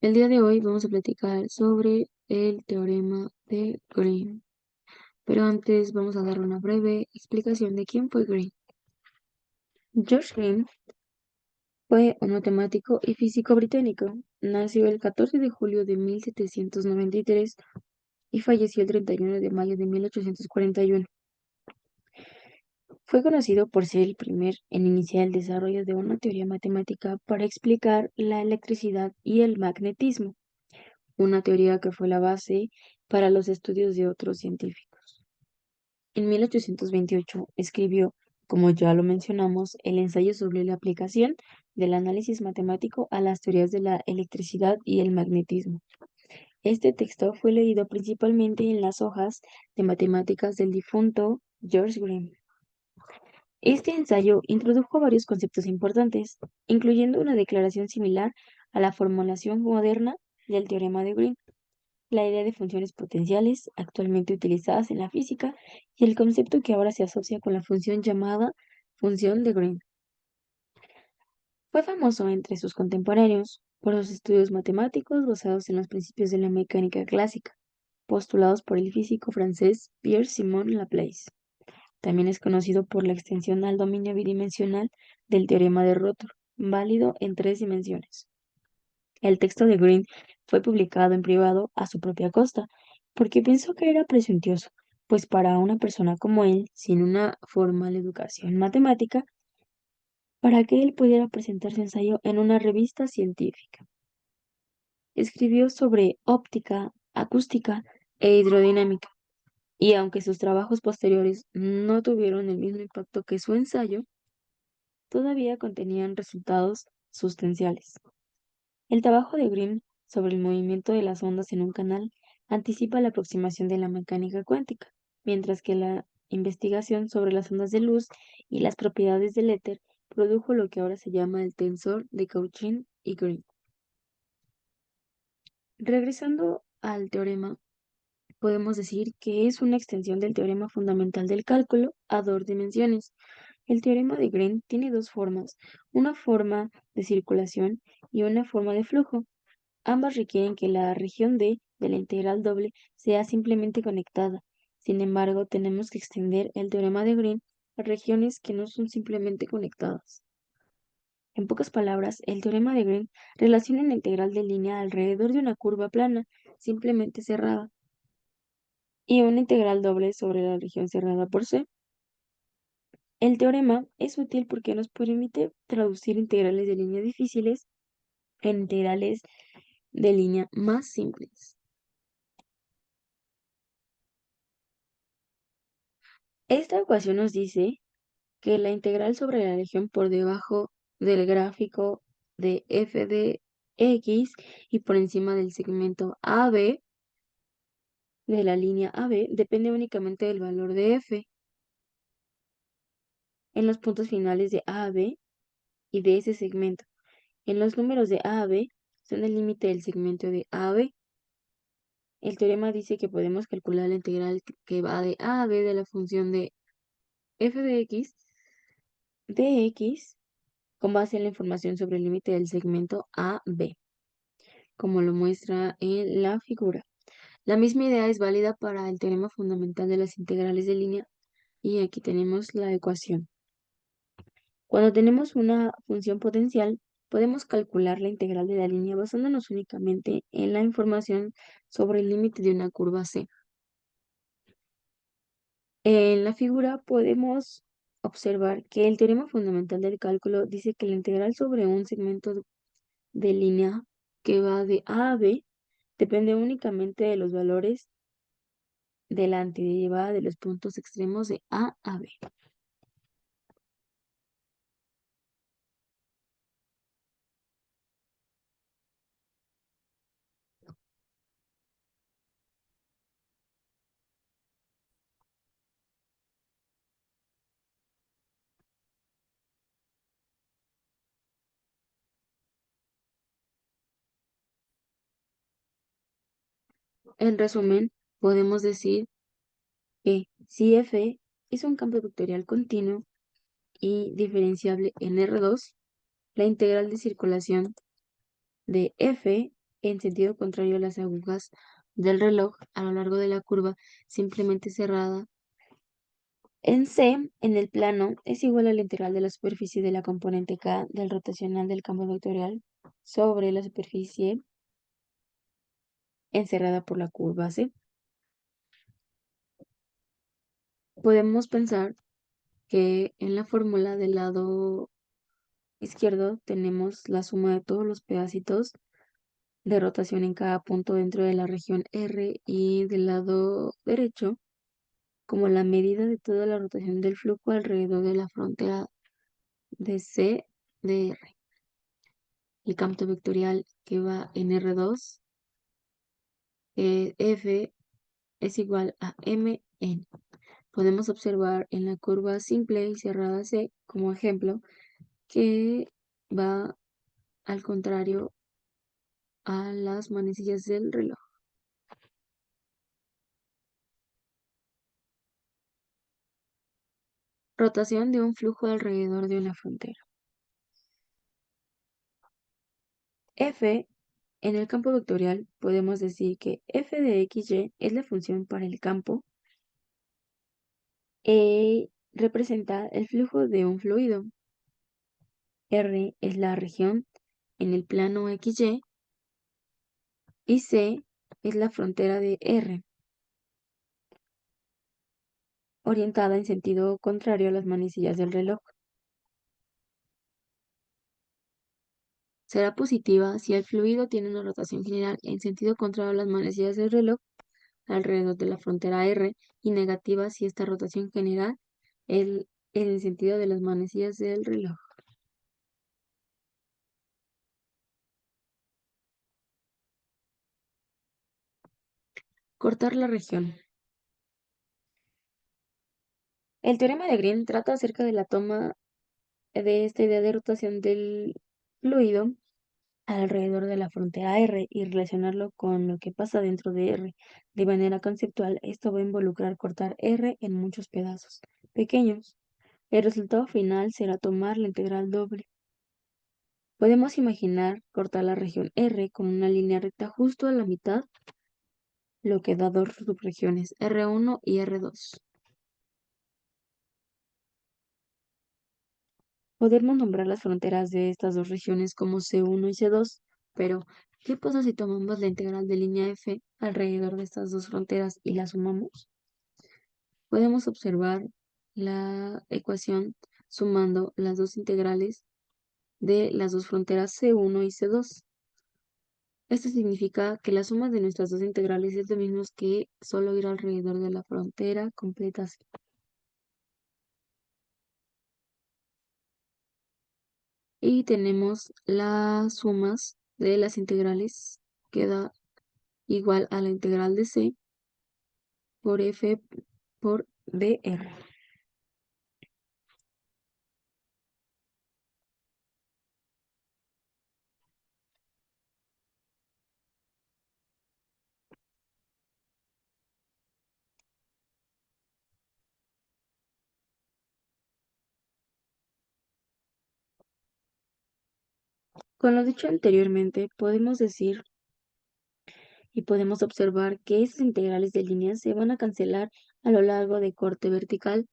El día de hoy vamos a platicar sobre el teorema de Green, pero antes vamos a dar una breve explicación de quién fue Green. George Green fue un matemático y físico británico. Nació el 14 de julio de 1793 y falleció el 31 de mayo de 1841. Fue conocido por ser el primer en iniciar el desarrollo de una teoría matemática para explicar la electricidad y el magnetismo, una teoría que fue la base para los estudios de otros científicos. En 1828 escribió, como ya lo mencionamos, el ensayo sobre la aplicación del análisis matemático a las teorías de la electricidad y el magnetismo. Este texto fue leído principalmente en las hojas de matemáticas del difunto George Green. Este ensayo introdujo varios conceptos importantes, incluyendo una declaración similar a la formulación moderna del teorema de Green, la idea de funciones potenciales actualmente utilizadas en la física y el concepto que ahora se asocia con la función llamada función de Green. Fue famoso entre sus contemporáneos por sus estudios matemáticos basados en los principios de la mecánica clásica, postulados por el físico francés Pierre-Simon Laplace. También es conocido por la extensión al dominio bidimensional del teorema de Rotor, válido en 3 dimensiones. El texto de Green fue publicado en privado a su propia costa, porque pensó que era presuntuoso, pues para una persona como él, sin una formal educación matemática, para que él pudiera presentar su ensayo en una revista científica. Escribió sobre óptica, acústica e hidrodinámica, y aunque sus trabajos posteriores no tuvieron el mismo impacto que su ensayo, todavía contenían resultados sustanciales. El trabajo de Green sobre el movimiento de las ondas en un canal anticipa la aproximación de la mecánica cuántica, mientras que la investigación sobre las ondas de luz y las propiedades del éter produjo lo que ahora se llama el tensor de Cauchy y Green. Regresando al teorema, podemos decir que es una extensión del teorema fundamental del cálculo a 2 dimensiones. El teorema de Green tiene dos formas, una forma de circulación y una forma de flujo. Ambas requieren que la región D de la integral doble sea simplemente conectada. Sin embargo, tenemos que extender el teorema de Green a regiones que no son simplemente conectadas. En pocas palabras, el teorema de Green relaciona una integral de línea alrededor de una curva plana, simplemente cerrada, y una integral doble sobre la región cerrada por C. El teorema es útil porque nos permite traducir integrales de línea difíciles en integrales de línea más simples. Esta ecuación nos dice que la integral sobre la región por debajo del gráfico de f de x y por encima del segmento AB de la línea AB depende únicamente del valor de f en los puntos finales de A a B y de ese segmento. En los números de A a B son el límite del segmento de A a B. El teorema dice que podemos calcular la integral que va de A a B de la función de f de x con base en la información sobre el límite del segmento AB, como lo muestra en la figura. La misma idea es válida para el teorema fundamental de las integrales de línea y aquí tenemos la ecuación. Cuando tenemos una función potencial, podemos calcular la integral de la línea basándonos únicamente en la información sobre el límite de una curva C. En la figura podemos observar que el teorema fundamental del cálculo dice que la integral sobre un segmento de línea que va de A a B depende únicamente de los valores de la antiderivada de los puntos extremos de A a B. En resumen, podemos decir que si F es un campo vectorial continuo y diferenciable en R2, la integral de circulación de F en sentido contrario a las agujas del reloj a lo largo de la curva simplemente cerrada en C, en el plano, es igual a la integral de la superficie de la componente K del rotacional del campo vectorial sobre la superficie encerrada por la curva C. Podemos pensar que en la fórmula del lado izquierdo tenemos la suma de todos los pedacitos de rotación en cada punto dentro de la región R, y del lado derecho como la medida de toda la rotación del flujo alrededor de la frontera de C de R. El campo vectorial que va en R2, F es igual a Mn. Podemos observar en la curva simple y cerrada C como ejemplo que va al contrario a las manecillas del reloj. Rotación de un flujo alrededor de una frontera. F en el campo vectorial podemos decir que f de xy es la función para el campo e representa el flujo de un fluido. R es la región en el plano XY y C es la frontera de R, orientada en sentido contrario a las manecillas del reloj. Será positiva si el fluido tiene una rotación general en sentido contrario a las manecillas del reloj alrededor de la frontera R, y negativa si esta rotación general es en el sentido de las manecillas del reloj. Cortar la región. El teorema de Green trata acerca de la toma de esta idea de rotación del fluido alrededor de la frontera R y relacionarlo con lo que pasa dentro de R. De manera conceptual, esto va a involucrar cortar R en muchos pedazos pequeños. El resultado final será tomar la integral doble. Podemos imaginar cortar la región R con una línea recta justo a la mitad, lo que da dos subregiones, R1 y R2. Podemos nombrar las fronteras de estas dos regiones como C1 y C2, pero ¿qué pasa si tomamos la integral de línea F alrededor de estas dos fronteras y la sumamos? Podemos observar la ecuación sumando las dos integrales de las dos fronteras C1 y C2. Esto significa que la suma de nuestras dos integrales es lo mismo que solo ir alrededor de la frontera completa. Y tenemos las sumas de las integrales, que da igual a la integral de C por F por dr. Con lo dicho anteriormente, podemos decir y podemos observar que esas integrales de líneas se van a cancelar a lo largo de corte vertical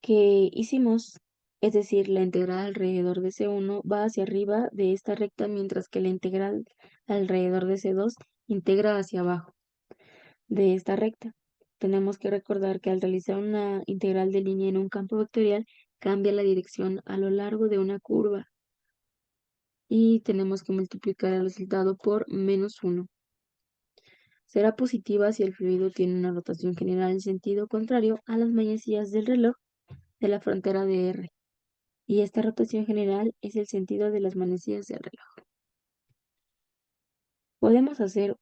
que hicimos, es decir, la integral alrededor de C1 va hacia arriba de esta recta, mientras que la integral alrededor de C2 integra hacia abajo de esta recta. Tenemos que recordar que al realizar una integral de línea en un campo vectorial, cambia la dirección a lo largo de una curva y tenemos que multiplicar el resultado por -1. Será positiva si el fluido tiene una rotación general en sentido contrario a las manecillas del reloj de la frontera de R, y esta rotación general es el sentido de las manecillas del reloj. Podemos hacer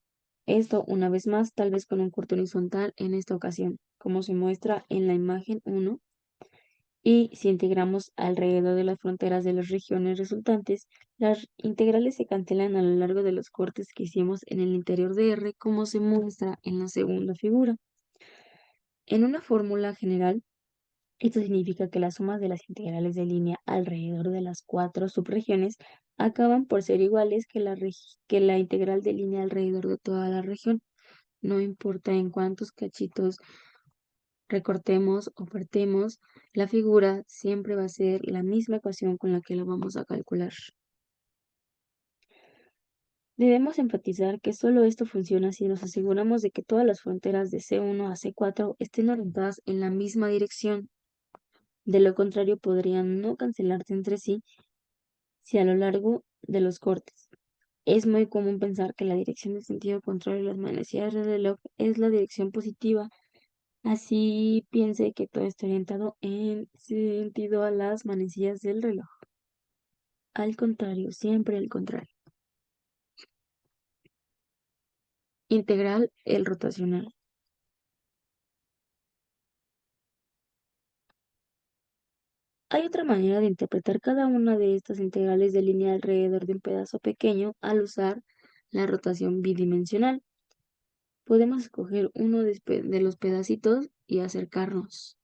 esto una vez más, tal vez con un corte horizontal en esta ocasión, como se muestra en la imagen 1, y si integramos alrededor de las fronteras de las regiones resultantes, las integrales se cancelan a lo largo de los cortes que hicimos en el interior de R, como se muestra en la segunda figura. En una fórmula general, Esto significa que la suma de las integrales de línea alrededor de las 4 subregiones acaban por ser iguales que la integral de línea alrededor de toda la región. No importa en cuántos cachitos recortemos o partemos, la figura siempre va a ser la misma ecuación con la que lo vamos a calcular. Debemos enfatizar que solo esto funciona si nos aseguramos de que todas las fronteras de C1 a C4 estén orientadas en la misma dirección. De lo contrario, podrían no cancelarse entre sí si a lo largo de los cortes. Es muy común pensar que la dirección del sentido contrario a las manecillas del reloj es la dirección positiva. Así piense que todo está orientado en sentido a las manecillas del reloj. Al contrario, siempre al contrario. Integral el rotacional. Hay otra manera de interpretar cada una de estas integrales de línea alrededor de un pedazo pequeño al usar la rotación bidimensional. Podemos escoger uno de los pedacitos y acercarnos,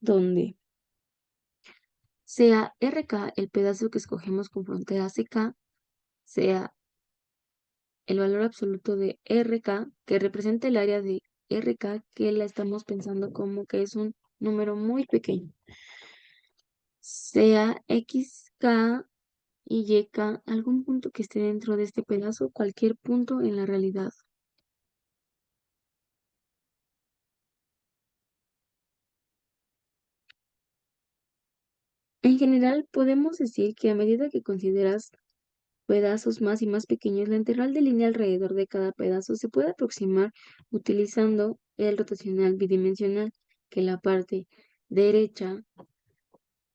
donde sea RK el pedazo que escogemos con frontera CK, sea el valor absoluto de RK que representa el área de RK que la estamos pensando como que es un número muy pequeño, sea XK y YK algún punto que esté dentro de este pedazo, cualquier punto en la realidad. En general, podemos decir que a medida que consideras pedazos más y más pequeños, la integral de línea alrededor de cada pedazo se puede aproximar utilizando el rotacional bidimensional, que la parte derecha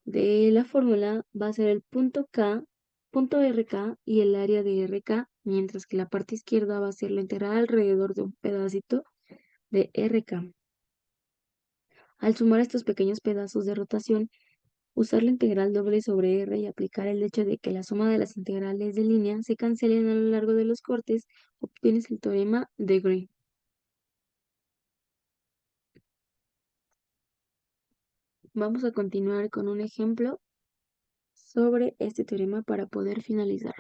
de la fórmula va a ser el punto K, punto RK y el área de RK, mientras que la parte izquierda va a ser la integral alrededor de un pedacito de RK. Al sumar estos pequeños pedazos de rotación, usar la integral doble sobre R y aplicar el hecho de que la suma de las integrales de línea se cancelen a lo largo de los cortes, obtienes el teorema de Green. Vamos a continuar con un ejemplo sobre este teorema para poder finalizar.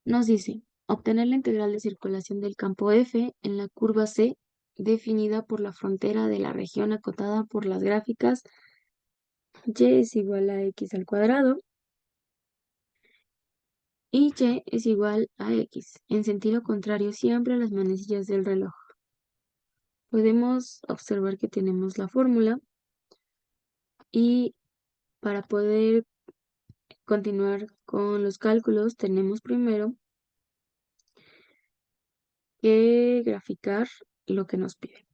Nos dice, obtener la integral de circulación del campo F en la curva C definida por la frontera de la región acotada por las gráficas y es igual a x al cuadrado y y es igual a x, en sentido contrario siempre a las manecillas del reloj. Podemos observar que tenemos la fórmula y para poder continuar con los cálculos tenemos primero que graficar lo que nos pide.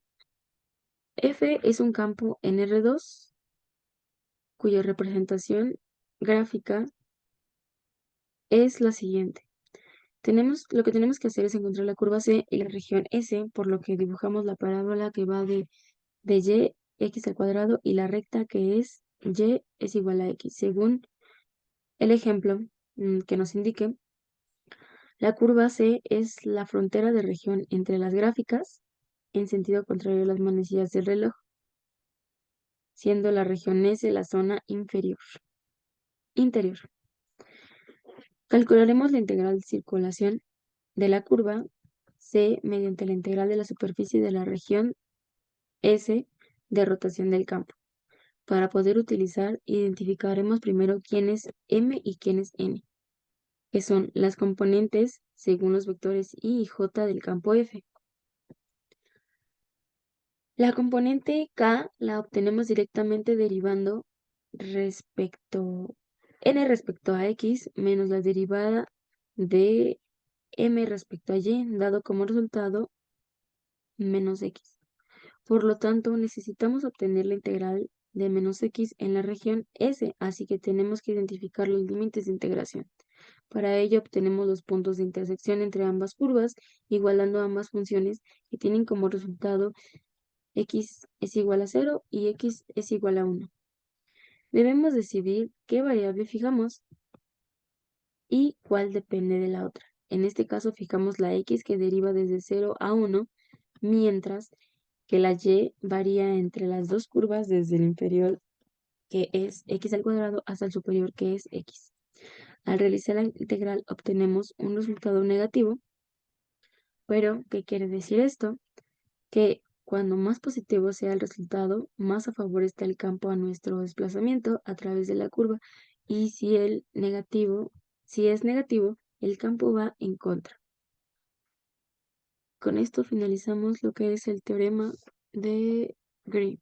F es un campo en R2 cuya representación gráfica es la siguiente. Lo que tenemos que hacer es encontrar la curva C y la región S, por lo que dibujamos la parábola que va de y x al cuadrado y la recta que es y es igual a x. Según el ejemplo que nos indique, la curva C es la frontera de región entre las gráficas en sentido contrario a las manecillas del reloj, siendo la región S la zona interior. Calcularemos la integral de circulación de la curva C mediante la integral de la superficie de la región S de rotación del campo. Para poder utilizar, identificaremos primero quién es M y quién es N, que son las componentes según los vectores I y J del campo F. La componente K la obtenemos directamente derivando N respecto a X menos la derivada de M respecto a Y, dado como resultado menos X. Por lo tanto, necesitamos obtener la integral de menos X en la región S, así que tenemos que identificar los límites de integración. Para ello obtenemos los puntos de intersección entre ambas curvas, igualando ambas funciones que tienen como resultado x es igual a 0 y x es igual a 1. Debemos decidir qué variable fijamos y cuál depende de la otra. En este caso fijamos la x que deriva desde 0 a 1, mientras que la y varía entre las dos curvas desde el inferior, que es x al cuadrado, hasta el superior, que es x. Al realizar la integral obtenemos un resultado negativo, pero ¿qué quiere decir esto? Que cuando más positivo sea el resultado, más a favor está el campo a nuestro desplazamiento a través de la curva, y si es negativo, el campo va en contra. Con esto finalizamos lo que es el teorema de Green.